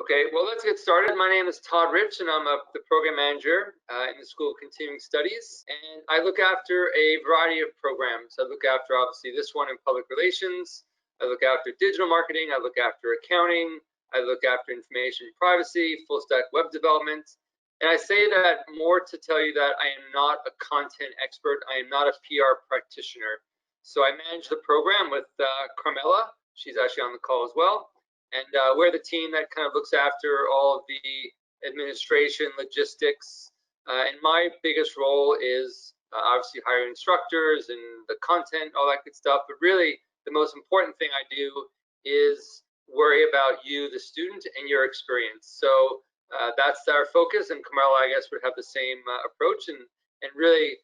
Okay, well, let's get started. My name is Todd Rich, and I'm the program manager in the School of Continuing Studies. And I look after a variety of programs. I look after, obviously, this one in public relations. I look after digital marketing. I look after accounting. I look after information privacy, full stack web development. And I say that more to tell you that I am not a content expert. I am not a PR practitioner. So I manage the program with Carmela. She's actually on the call as well. And we're the team that kind of looks after all of the administration, logistics, and my biggest role is obviously hiring instructors and the content, all that good stuff. But really, the most important thing I do is worry about you, the student, and your experience. So that's our focus, and Carmela, I guess, would have the same approach. And really,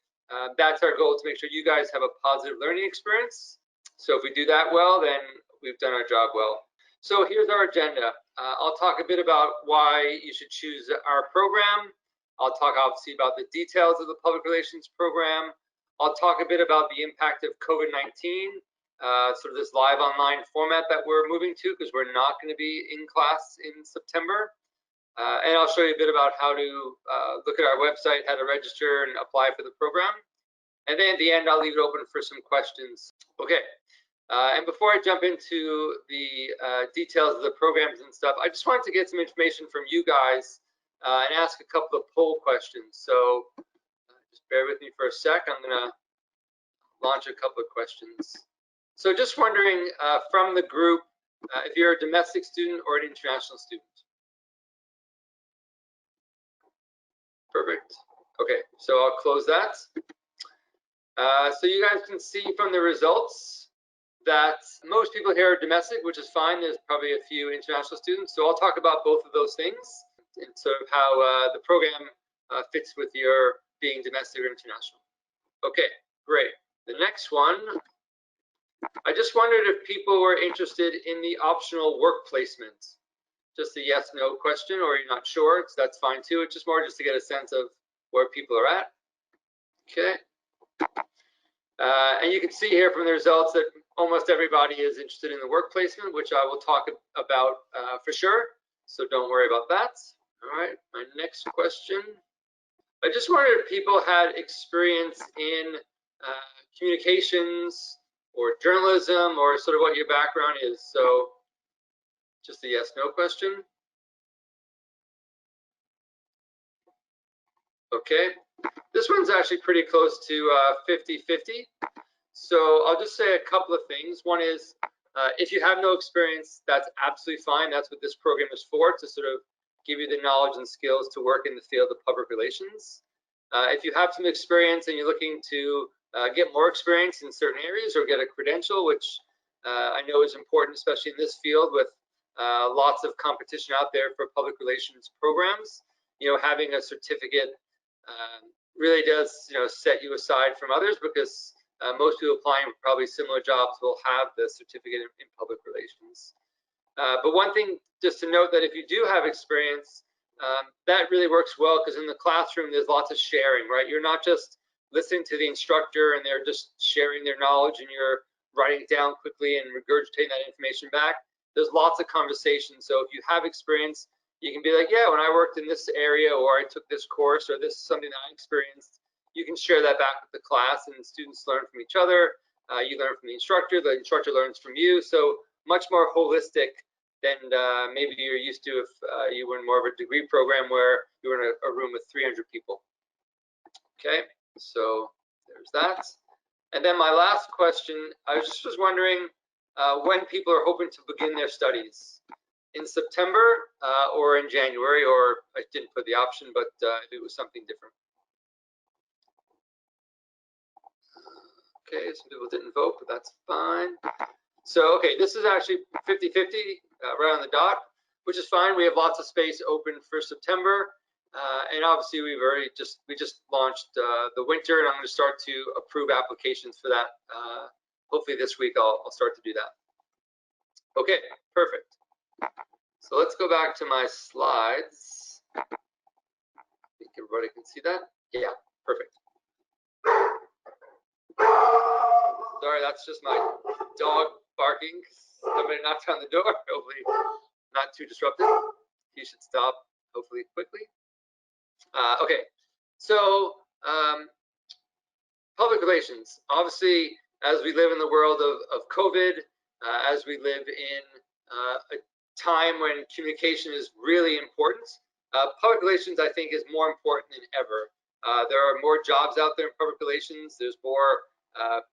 that's our goal, to make sure you guys have a positive learning experience. So if we do that well, then we've done our job well. So here's our agenda. I'll talk a bit about why you should choose our program. I'll talk obviously about the details of the public relations program. I'll talk a bit about the impact of COVID-19, sort of this live online format that we're moving to, because we're not going to be in class in September. And I'll show you a bit about how to look at our website, how to register and apply for the program. And then at the end, I'll leave it open for some questions. Okay. And before I jump into the details of the programs and stuff, I just wanted to get some information from you guys and ask a couple of poll questions. So just bear with me for a sec. I'm going to launch a couple of questions. So just wondering from the group, if you're a domestic student or an international student. Perfect. Okay, so I'll close that. So you guys can see from the results that most people here are domestic, which is fine. There's probably a few international students. So I'll talk about both of those things and sort of how the program fits with your being domestic or international. Okay, great. The next one, I just wondered if people were interested in the optional work placement. Just a yes, no question, or you're not sure, so that's fine too. It's just more just to get a sense of where people are at. Okay. And you can see here from the results that almost everybody is interested in the work placement, which I will talk about for sure. So don't worry about that. All right, my next question. I just wondered if people had experience in communications or journalism, or sort of what your background is. So just a yes, no question. Okay, this one's actually pretty close to 50-50. So I'll just say a couple of things. One is, if you have no experience, that's absolutely fine. That's what this program is for, to sort of give you the knowledge and skills to work in the field of public relations. If you have some experience and you're looking to get more experience in certain areas or get a credential, which I know is important, especially in this field with lots of competition out there for public relations programs, having a certificate really does, set you aside from others, because most people applying for probably similar jobs will have the certificate in public relations. But one thing just to note, that if you do have experience, that really works well, because in the classroom there's lots of sharing, right? You're not just listening to the instructor and they're just sharing their knowledge and you're writing it down quickly and regurgitating that information back. There's lots of conversation. So if you have experience, you can be like, yeah, when I worked in this area, or I took this course, or this is something that I experienced. You can share that back with the class, and students learn from each other. You learn from the instructor learns from you. So much more holistic than maybe you're used to if you were in more of a degree program where you were in a room with 300 people. Okay, so there's that. And then my last question, I just was wondering when people are hoping to begin their studies. In September or in January, or I didn't put the option, but if it was something different. Okay, some people didn't vote, but that's fine. So, okay, this is actually 50-50, right on the dot, which is fine. We have lots of space open for September, and obviously we just launched the winter, and I'm going to start to approve applications for that. Hopefully this week I'll start to do that. Okay, perfect. So let's go back to my slides. I think everybody can see that. Yeah, perfect. Sorry, that's just my dog barking. Somebody knocked on the door. Hopefully not too disruptive. he should stop hopefully quickly. Okay, so public relations. Obviously, as we live in the world of COVID, as we live in a time when communication is really important, public relations, I think, is more important than ever. There are more jobs out there in public relations. There's more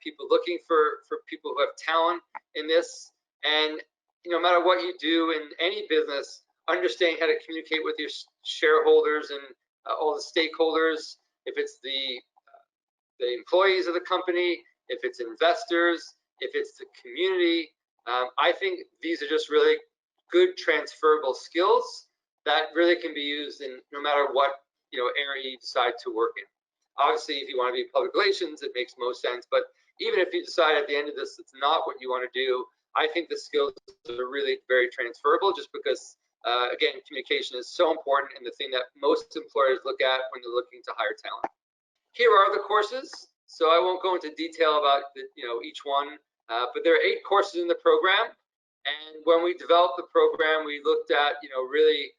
people looking for people who have talent in this. And no matter what you do in any business, understanding how to communicate with your shareholders and all the stakeholders, if it's the employees of the company, if it's investors, if it's the community, I think these are just really good transferable skills that really can be used in no matter what area you decide to work in. Obviously, if you want to be in public relations, it makes most sense. But even if you decide at the end of this it's not what you want to do, I think the skills are really very transferable, just because again, communication is so important and the thing that most employers look at when they're looking to hire talent. Here are the courses. So I won't go into detail about each one, but there are 8 courses in the program. And when we developed the program, we looked at really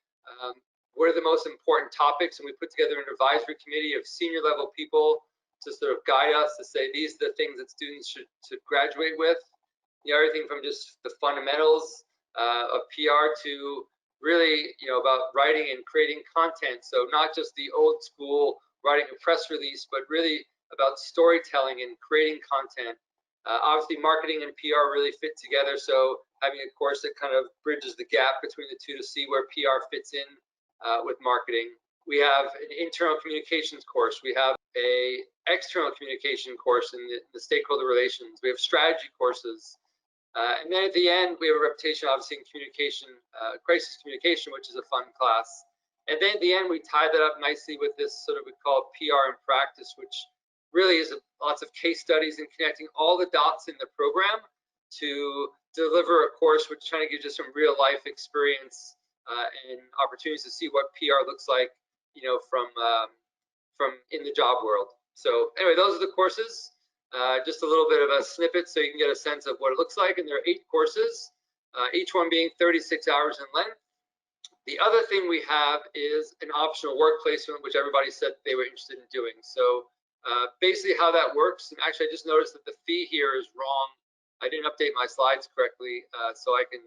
what are the most important topics, and we put together an advisory committee of senior level people to sort of guide us to say these are the things that students should graduate with. Everything from just the fundamentals of PR to really about writing and creating content. So not just the old school writing a press release, but really about storytelling and creating content. Obviously, marketing and PR really fit together, so having a course that kind of bridges the gap between the two to see where PR fits in with marketing. We have an internal communications course. We have a external communication course in the stakeholder relations. We have strategy courses. And then at the end, we have a reputation, obviously, in communication, crisis communication, which is a fun class. And then at the end, we tie that up nicely with this sort of we call PR in practice, which really is lots of case studies and connecting all the dots in the program to deliver a course which trying to give you some real life experience and opportunities to see what PR looks like, from in the job world. So anyway, those are the courses. Just a little bit of a snippet so you can get a sense of what it looks like. And there are 8 courses, each one being 36 hours in length. The other thing we have is an optional work placement, which everybody said they were interested in doing. So basically how that works, and actually I just noticed that the fee here is wrong. I didn't update my slides correctly, so I can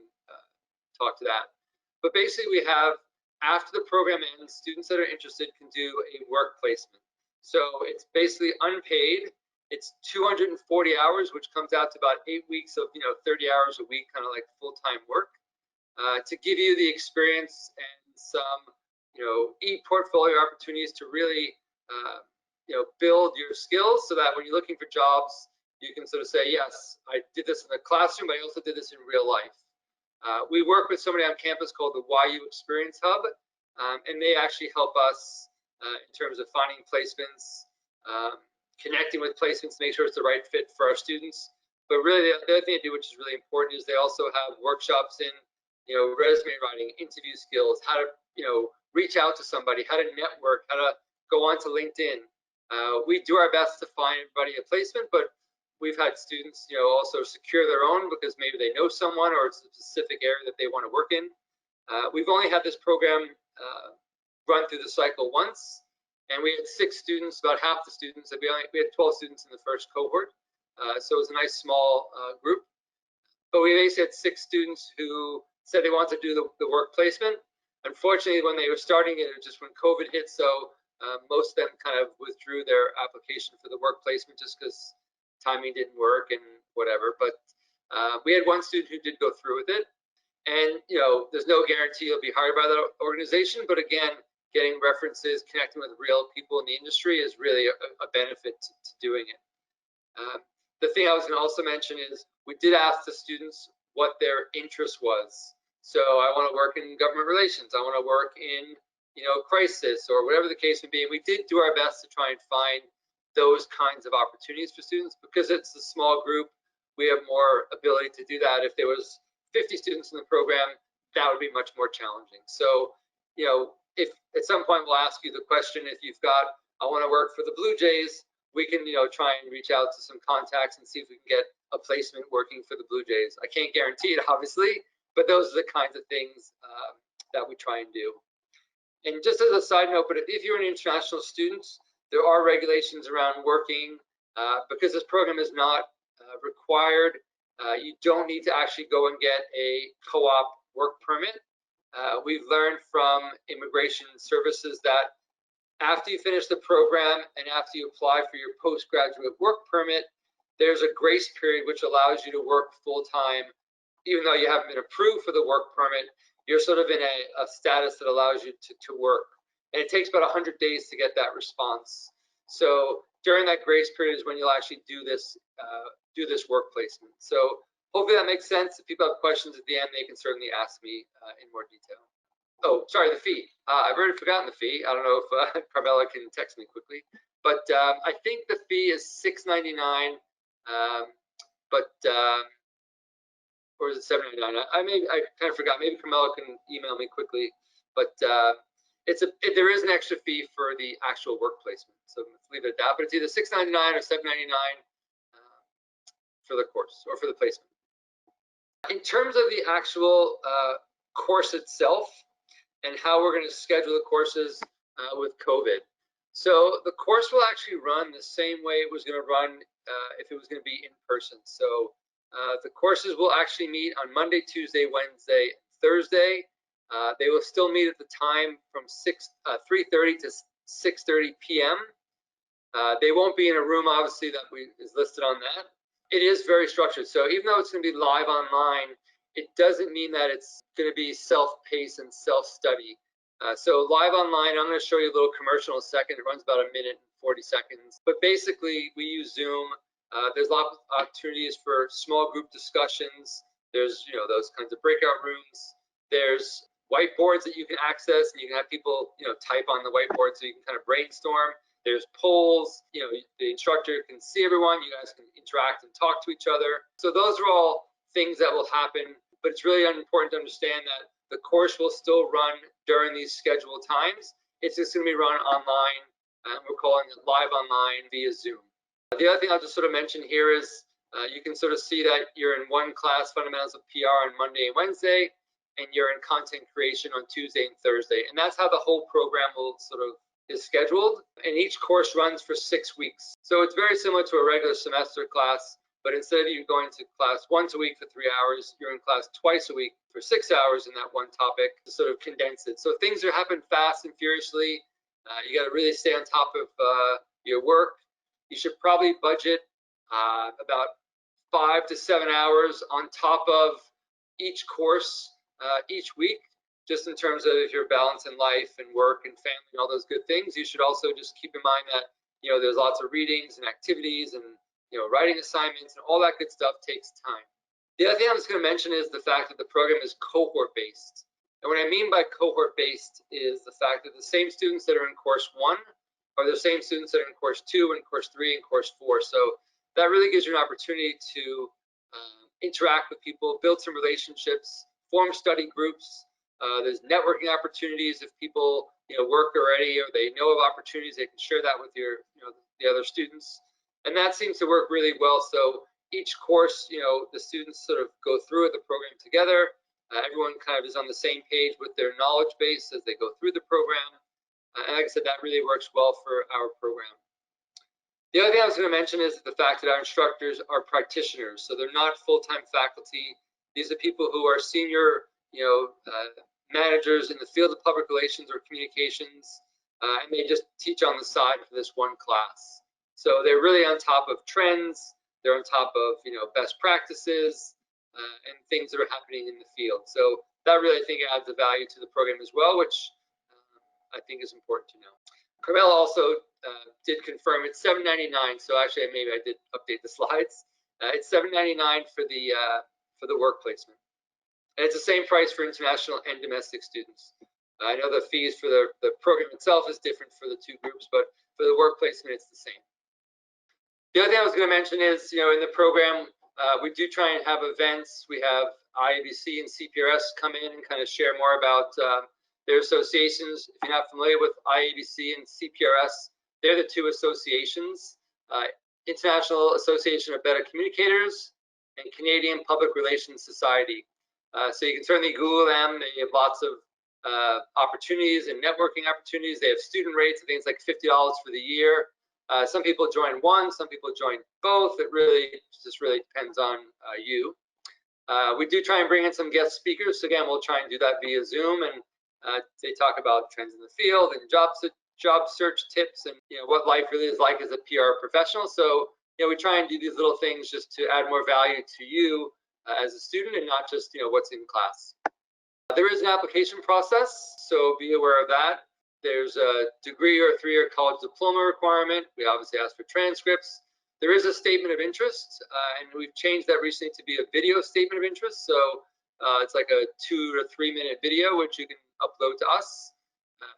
talk to that. But basically we have, after the program ends, students that are interested can do a work placement. So it's basically unpaid. It's 240 hours, which comes out to about 8 weeks of 30 hours a week, kind of like full-time work, to give you the experience and some e-portfolio opportunities to really build your skills, so that when you're looking for jobs, you can sort of say, yes, I did this in the classroom, but I also did this in real life. We work with somebody on campus called the YU Experience Hub, and they actually help us in terms of finding placements, connecting with placements to make sure it's the right fit for our students. But really, the other thing they do, which is really important, is they also have workshops in resume writing, interview skills, how to reach out to somebody, how to network, how to go onto LinkedIn. We do our best to find everybody a placement, but we've had students also secure their own because maybe they know someone or it's a specific area that they want to work in. We've only had this program run through the cycle once, and we had 6 students, about half the students. We had 12 students in the first cohort, so it was a nice small group. But we basically had 6 students who said they wanted to do the work placement. Unfortunately, when they were starting it, was just when COVID hit, so most of them kind of withdrew their application for the work placement just because timing didn't work and whatever. But we had 1 student who did go through with it. And there's no guarantee you'll be hired by that organization, but again, getting references, connecting with real people in the industry is really a benefit to doing it. The thing I was going to also mention is we did ask the students what their interest was. So I want to work in government relations. I want to work in crisis or whatever the case may be. And we did do our best to try and find those kinds of opportunities for students. Because it's a small group, we have more ability to do that. If there was 50 students in the program, that would be much more challenging. So, if at some point we'll ask you the question, if you've got, I want to work for the Blue Jays, we can, try and reach out to some contacts and see if we can get a placement working for the Blue Jays. I can't guarantee it, obviously, but those are the kinds of things that we try and do. And just as a side note, but if you're an international student, there are regulations around working because this program is not required. You don't need to actually go and get a co-op work permit. We've learned from immigration services that after you finish the program and after you apply for your postgraduate work permit, there's a grace period which allows you to work full-time. Even though you haven't been approved for the work permit, you're sort of in a status that allows you to work. And it takes about 100 days to get that response. So during that grace period is when you'll actually do this work placement. So hopefully that makes sense. If people have questions at the end, they can certainly ask me in more detail. Oh, sorry, the fee. I've already forgotten the fee. I don't know if Carmela can text me quickly. But I think the fee is $6.99. Or is it $7.99? I kind of forgot. Maybe Carmela can email me quickly. But there is an extra fee for the actual work placement. So let's leave it at that. But it's either $6.99 or $7.99 for the course or for the placement. In terms of the actual course itself and how we're going to schedule the courses with COVID. So the course will actually run the same way it was going to run if it was going to be in person. So the courses will actually meet on Monday, Tuesday, Wednesday, Thursday. They will still meet at the time from 3:30 to 6:30 p.m. They won't be in a room, obviously, that is listed on that. It is very structured. So even though it's going to be live online, it doesn't mean that it's going to be self-paced and self-study. So live online, I'm going to show you a little commercial in a second. It runs about 1 minute and 40 seconds. But basically, we use Zoom. There's lots of opportunities for small group discussions. There's, those kinds of breakout rooms. There's whiteboards that you can access, and you can have people, type on the whiteboard so you can kind of brainstorm. There's polls. The instructor can see everyone. You guys can interact and talk to each other. So those are all things that will happen. But it's really important to understand that the course will still run during these scheduled times. It's just going to be run online. We're calling it live online via Zoom. The other thing I'll just sort of mention here is you can sort of see that you're in one class, Fundamentals of PR, on Monday and Wednesday, and you're in Content Creation on Tuesday and Thursday. And that's how the whole program will is scheduled. And each course runs for 6 weeks. So it's very similar to a regular semester class, but instead of you going to class once a week for 3 hours, you're in class twice a week for 6 hours in that one topic to sort of condense it. So things are happening fast and furiously. You got to really stay on top of your work. You should probably budget about 5 to 7 hours on top of each course each week, just in terms of your balance in life and work and family and all those good things. You should also just keep in mind that there's lots of readings and activities and writing assignments, and all that good stuff takes time. The other thing I'm just going to mention is the fact that the program is cohort-based. And what I mean by cohort-based is the fact that the same students that are in course 1 are the same students that are in course 2 and course 3 and course 4. So that really gives you an opportunity to interact with people, build some relationships, form study groups. There's networking opportunities if people work already or they know of opportunities. They can share that with the other students. And that seems to work really well. So each course, the students sort of go through the program together. Everyone kind of is on the same page with their knowledge base as they go through the program. And like I said, that really works well for our program. The other thing I was going to mention is the fact that our instructors are practitioners. So they're not full-time faculty. These are people who are senior, managers in the field of public relations or communications, and they just teach on the side for this one class. So they're really on top of trends. They're on top of best practices and things that are happening in the field. So that really, I think, adds a value to the program as well, which I think is important to know. Carmela also did confirm it's $7.99. So actually, maybe I did update the slides. It's $7.99 for the work placement, and it's the same price for international and domestic students. I know the fees for the program itself is different for the two groups, but for the work placement, it's the same. The other thing I was going to mention is, in the program, we do try and have events. We have IABC and CPRS come in and kind of share more about their associations. If you're not familiar with IABC and CPRS, they're the two associations, International Association of Better Communicators and Canadian Public Relations Society. So you can certainly Google them. They have lots of opportunities and networking opportunities. They have student rates, I think it's like $50 for the year. Some people join one, some people join both. It just really depends on you. We do try and bring in some guest speakers. So again, we'll try and do that via Zoom, and they talk about trends in the field and job search tips, and what life really is like as a PR professional. So we try and do these little things just to add more value to you as a student, and not just what's in class. There is an application process, so be aware of that. There's a degree or 3-year college diploma requirement. We obviously ask for transcripts. There is a statement of interest, and we've changed that recently to be a video statement of interest. So it's like a 2 to 3 minute video, which you can upload to us.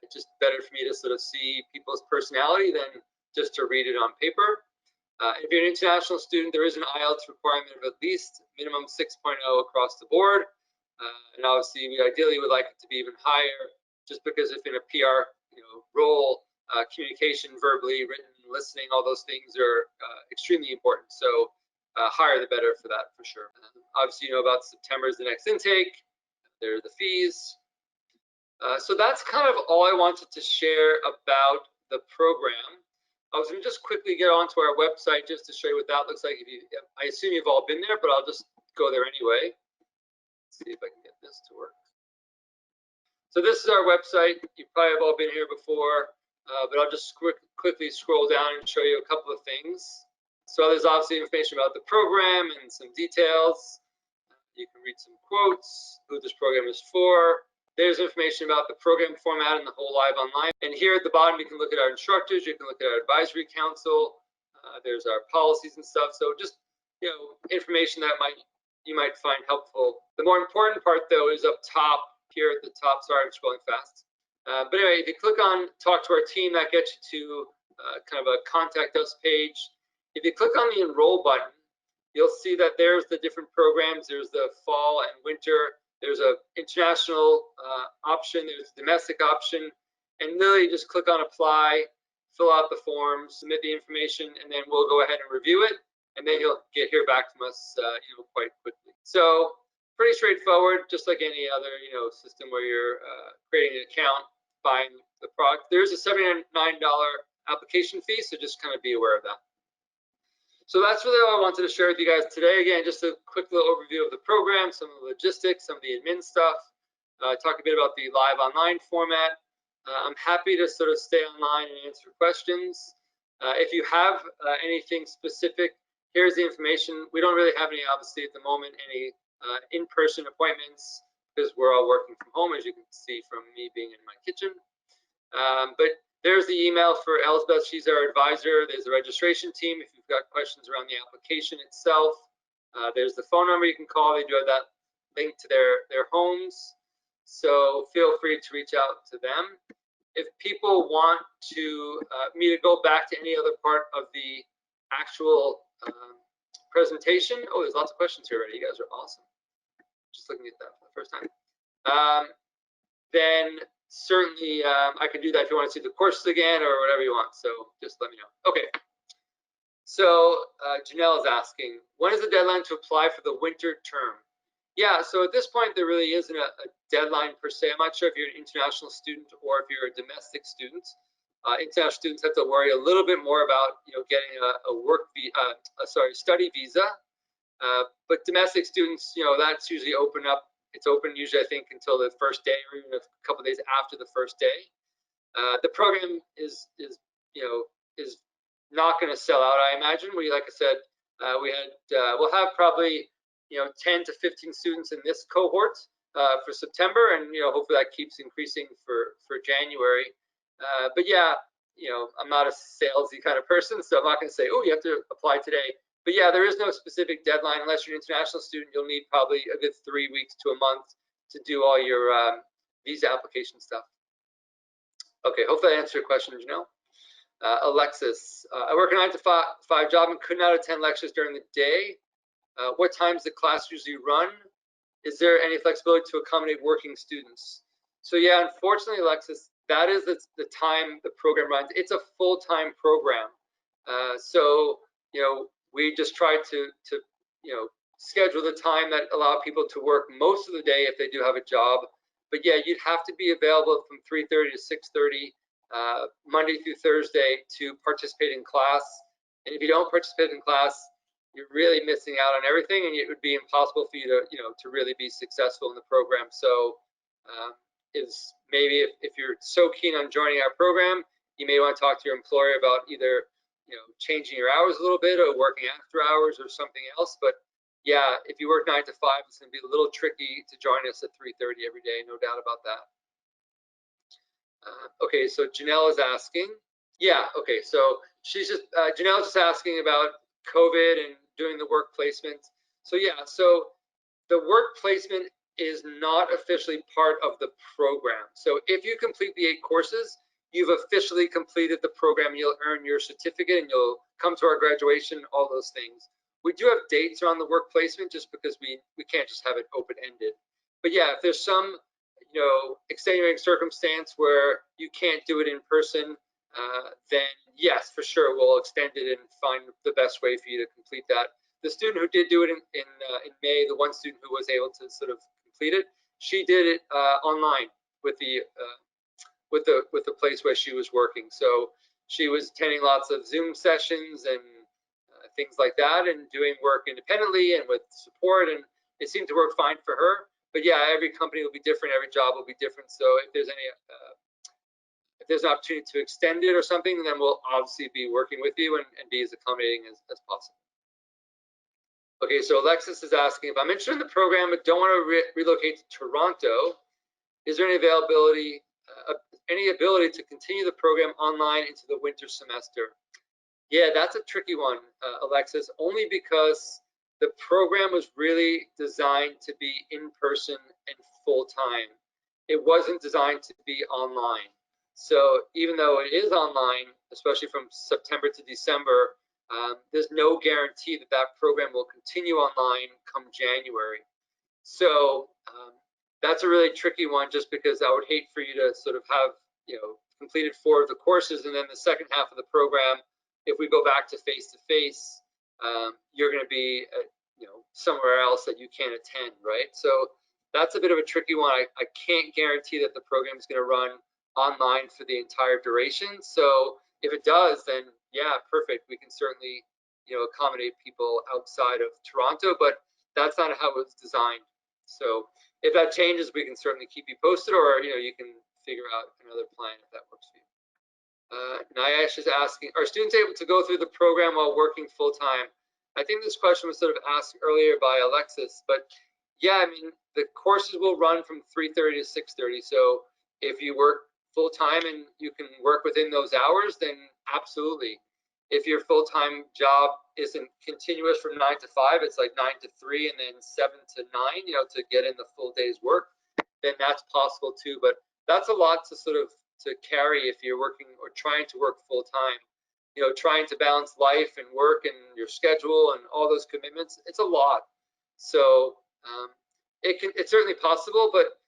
It's just better for me to sort of see people's personality than just to read it on paper. If you're an international student, there is an IELTS requirement of at least minimum 6.0 across the board. And obviously, we ideally would like it to be even higher, just because if in a PR role, communication, verbally, written, listening, all those things are extremely important. So higher the better for that, for sure. Obviously, about September is the next intake. There are the fees. So that's kind of all I wanted to share about the program. I was going to just quickly get onto our website just to show you what that looks like. I assume you've all been there, but I'll just go there anyway. Let's see if I can get this to work. So this is our website. You probably have all been here before, but I'll just quickly scroll down and show you a couple of things. So there's obviously information about the program and some details. You can read some quotes, who this program is for. There's information about the program format and the whole live online. And here at the bottom, you can look at our instructors. You can look at our advisory council. There's our policies and stuff. So just information that you might find helpful. The more important part, though, is up top here at the top. Sorry, I'm scrolling fast. But anyway, if you click on Talk to Our Team, that gets you to kind of a Contact Us page. If you click on the Enroll button, you'll see that there's the different programs. There's the fall and winter. There's an international option. There's a domestic option. And literally just click on Apply, fill out the forms, submit the information, and then we'll go ahead and review it. And then you'll hear back from us quite quickly. So pretty straightforward, just like any other system where you're creating an account, buying the product. There's a $79 application fee, so just kind of be aware of that. So that's really all I wanted to share with you guys today. Again, just a quick little overview of the program, some of the logistics, some of the admin stuff, talk a bit about the live online format. I'm happy to sort of stay online and answer questions. If you have anything specific, here's the information. We don't really have any, obviously, at the moment, any in-person appointments, because we're all working from home, as you can see from me being in my kitchen. But there's the email for Elsbeth. She's our advisor. There's the registration team if you've got questions around the application itself. There's the phone number you can call. They do have that link to their homes. So feel free to reach out to them. If people want me to go back to any other part of the actual presentation, there's lots of questions here already. You guys are awesome. Just looking at that for the first time. Then certainly I can do that if you want to see the courses again or whatever you want. So just let me know. Okay. So Janelle is asking, when is the deadline to apply for the winter term? Yeah, so at this point, there really isn't a deadline per se. I'm not sure if you're an international student or if you're a domestic student. International students have to worry a little bit more about getting a study visa. But domestic students, that's usually open up. It's open usually, I think, until the first day or even a couple of days after the first day. The program is not going to sell out, I imagine. Like I said, we'll have probably 10 to 15 students in this cohort for September, and hopefully that keeps increasing for January. But yeah, I'm not a salesy kind of person, so I'm not going to say, you have to apply today. But yeah, there is no specific deadline. Unless you're an international student, you'll need probably a good 3 weeks to a month to do all your visa application stuff. Okay, hopefully I answered your question, Janelle. Alexis, I work a 9 to 5 job and could not attend lectures during the day. What times the class usually run? Is there any flexibility to accommodate working students? So yeah, unfortunately, Alexis, that is the time the program runs. It's a full-time program. So we just try to schedule the time that allow people to work most of the day if they do have a job. But yeah, you'd have to be available from 3:30 to 6:30 Monday through Thursday to participate in class. And if you don't participate in class, you're really missing out on everything, and it would be impossible for you to, to really be successful in the program. So, is maybe if you're so keen on joining our program, you may want to talk to your employer about either, changing your hours a little bit or working after hours or something else. But yeah, if you work 9 to 5, it's going to be a little tricky to join us at 3:30 every day, no doubt about that. Okay, so Janelle is asking. Yeah, okay, so she's just, Janelle's just asking about COVID and doing the work placement. So yeah, so the work placement is not officially part of the program. So if you complete the 8 courses, you've officially completed the program. You'll earn your certificate and you'll come to our graduation, all those things. We do have dates around the work placement just because we can't just have it open-ended. But yeah, if there's some extenuating circumstance where you can't do it in person, then yes, for sure, we'll extend it and find the best way for you to complete that. The student who did do it in May, the one student who was able to sort of complete it, she did it online with the place where she was working. So she was attending lots of Zoom sessions and things like that, and doing work independently and with support, and it seemed to work fine for her. But yeah, every company will be different, every job will be different. So if there's any if there's an opportunity to extend it or something, then we'll obviously be working with you and be as accommodating as possible. Okay, so Alexis is asking, if I'm interested in the program but don't want to relocate to Toronto, is there any ability to continue the program online into the winter semester? Yeah, that's a tricky one, Alexis, only because the program was really designed to be in person and full time. It wasn't designed to be online. So even though it is online, especially from September to December, there's no guarantee that that program will continue online come January. So that's a really tricky one, just because I would hate for you to sort of have, completed 4 of the courses, and then the second half of the program, if we go back to face-to-face, you're going to be, somewhere else that you can't attend, right? So that's a bit of a tricky one. I can't guarantee that the program is going to run online for the entire duration. So if it does, then yeah, perfect. We can certainly, accommodate people outside of Toronto, but that's not how it was designed. So if that changes, we can certainly keep you posted, or you can figure out another plan if that works for you. Nyash is asking, are students able to go through the program while working full-time? I think this question was sort of asked earlier by Alexis, but yeah, I mean, the courses will run from 3:30 to 6:30. So if you work full-time and you can work within those hours, then absolutely. If your full-time job isn't continuous from 9 to 5, it's like 9 to 3 and then 7 to 9, to get in the full day's work, then that's possible too. But that's a lot to sort of carry if you're working or trying to work full-time. Trying to balance life and work and your schedule and all those commitments, it's a lot. So it's certainly possible, but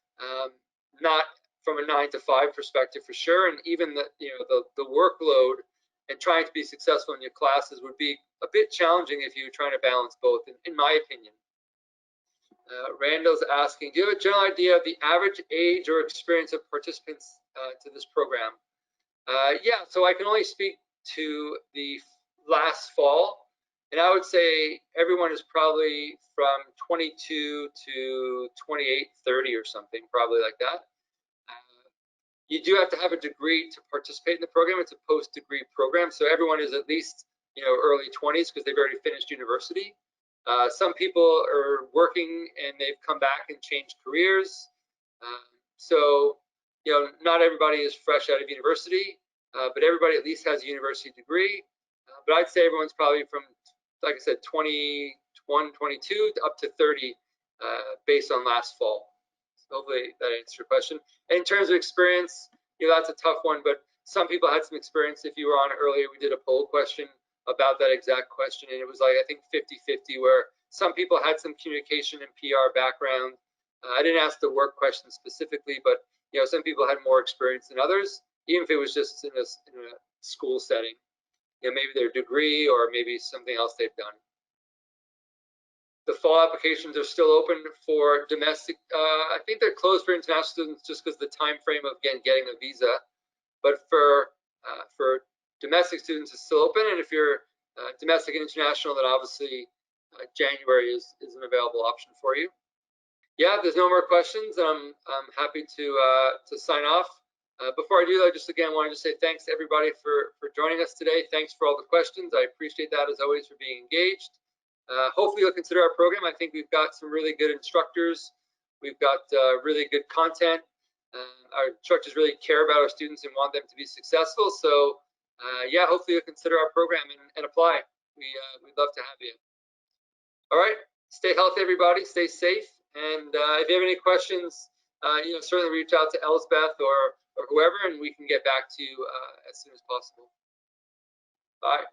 not from a 9 to 5 perspective for sure. And even the workload and trying to be successful in your classes would be a bit challenging if you're trying to balance both, in my opinion. Randall's asking, do you have a general idea of the average age or experience of participants to this program? Yeah, so I can only speak to the last fall, and I would say everyone is probably from 22 to 28, 30 or something, probably like that. You do have to have a degree to participate in the program. It's a post-degree program, so everyone is at least early 20s because they've already finished university. Some people are working and they've come back and changed careers. So not everybody is fresh out of university, but everybody at least has a university degree. But I'd say everyone's probably from, like I said, 21, 22 up to 30 based on last fall. So hopefully that answers your question. And in terms of experience, that's a tough one, but some people had some experience. If you were on earlier, we did a poll question about that exact question, and it was like, I think 50-50, where some people had some communication and PR background. I didn't ask the work question specifically, but some people had more experience than others, even if it was just in a school setting. Maybe their degree or maybe something else they've done. The fall applications are still open for domestic. I think they're closed for international students just because the time frame of getting a visa. But for domestic students, it's still open. And if you're domestic and international, then obviously January is an available option for you. Yeah, if there's no more questions, I'm happy to sign off. Before I do, I just again wanted to say thanks to everybody for joining us today. Thanks for all the questions. I appreciate that as always for being engaged. Hopefully you'll consider our program. I think we've got some really good instructors. We've got really good content. Our instructors really care about our students and want them to be successful. So yeah, hopefully you'll consider our program and apply. We'd love to have you. All right, stay healthy, everybody. Stay safe. And if you have any questions, certainly reach out to Elsbeth or whoever, and we can get back to you as soon as possible. Bye.